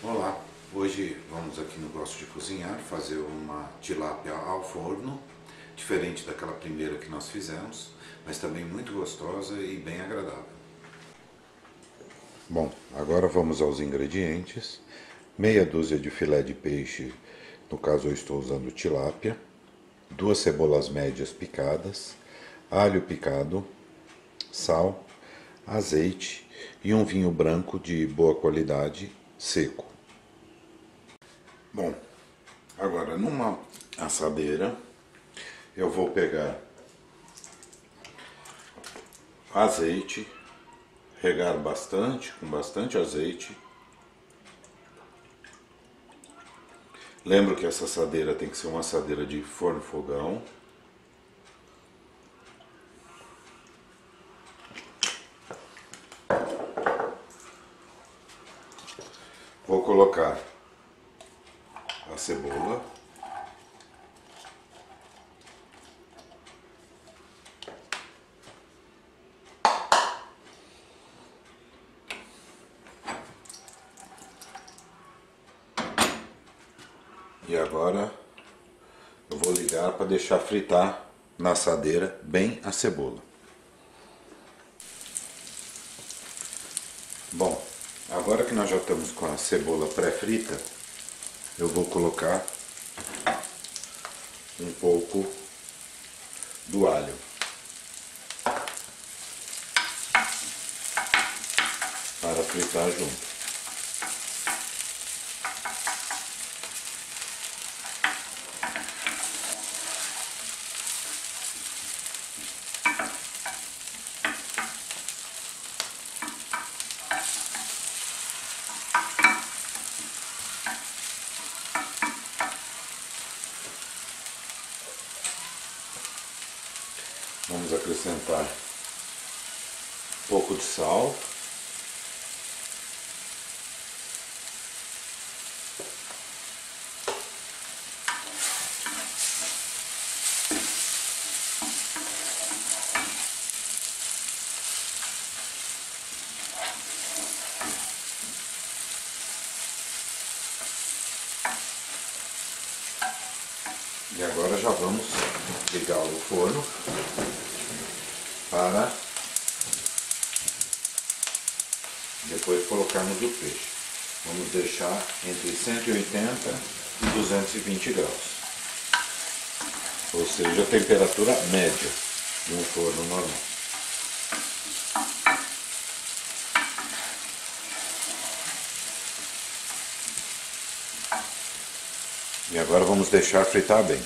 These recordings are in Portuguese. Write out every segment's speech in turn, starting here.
Olá, hoje vamos aqui no Gosto de Cozinhar fazer uma tilápia ao forno, diferente daquela primeira que nós fizemos, mas também muito gostosa e bem agradável. Bom, agora vamos aos ingredientes. Meia dúzia de filé de peixe, no caso eu estou usando tilápia, 2 cebolas médias picadas, alho picado, sal, azeite e um vinho branco de boa qualidade seco. Bom, agora numa assadeira eu vou pegar azeite, regar bastante, com bastante azeite. Lembro que essa assadeira tem que ser uma assadeira de forno-fogão. Vou colocar a cebola. E agora eu vou ligar para deixar fritar na assadeira bem a cebola. Bom, agora que nós já estamos com a cebola pré-frita, eu vou colocar um pouco do alho. Para fritar junto. Vamos acrescentar um pouco de sal. E agora já vamos ligar o forno para depois colocarmos o peixe. Vamos deixar entre 180 e 220 graus, ou seja, a temperatura média de um forno normal. E agora vamos deixar fritar bem.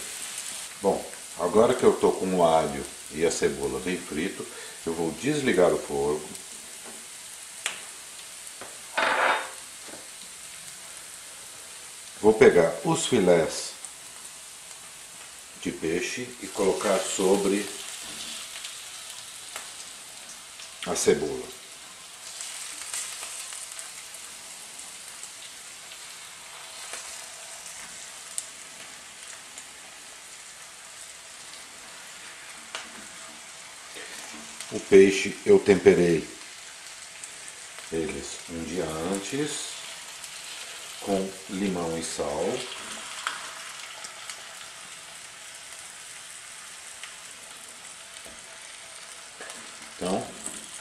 Bom, agora que eu estou com o alho e a cebola bem frito, eu vou desligar o fogo. Vou pegar os filés de peixe e colocar sobre a cebola. O peixe eu temperei eles um dia antes com limão e sal. Então,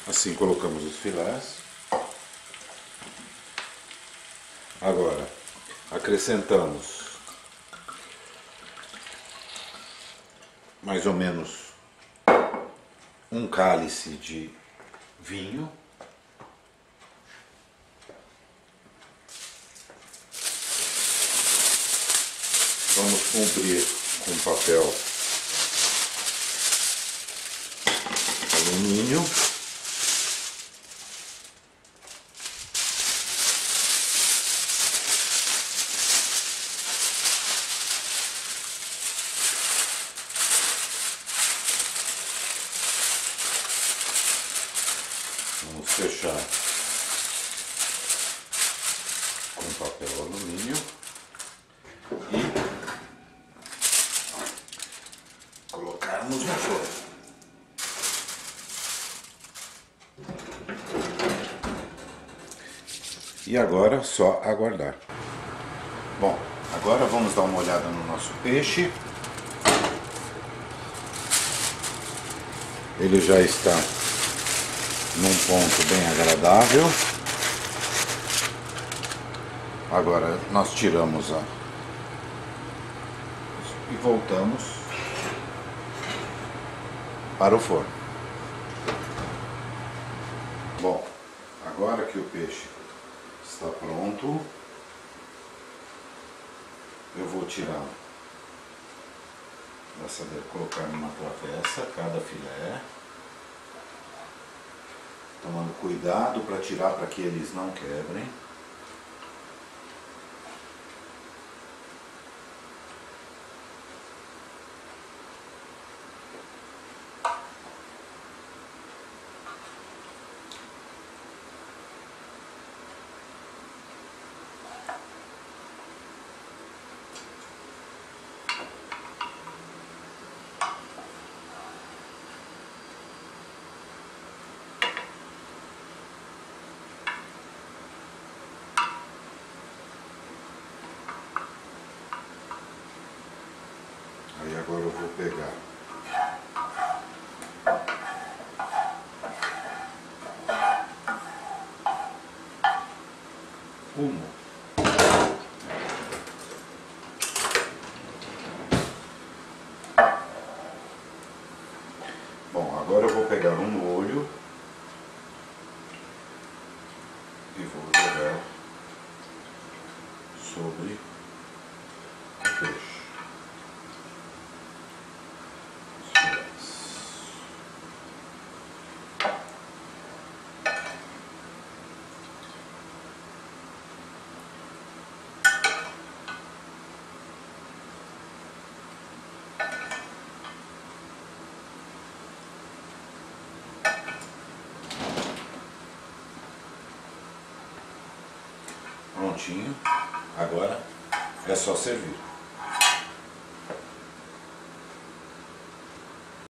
assim colocamos os filés. Agora, acrescentamos mais ou menos um cálice de vinho. Vamos cobrir com papel alumínio. Vamos fechar com papel alumínio e colocarmos no forno. E agora só aguardar. Bom, agora vamos dar uma olhada no nosso peixe. Ele já está num ponto bem agradável. Agora nós tiramos e voltamos para o forno. Bom, agora que o peixe está pronto, eu vou tirar da assadeira, colocar numa travessa cada filé, tomando cuidado para tirar para que eles não quebrem. Aí agora eu vou pegar uma. Bom, agora eu vou pegar um molho e vou jogar sobre o peixe. Prontinho, agora é só servir.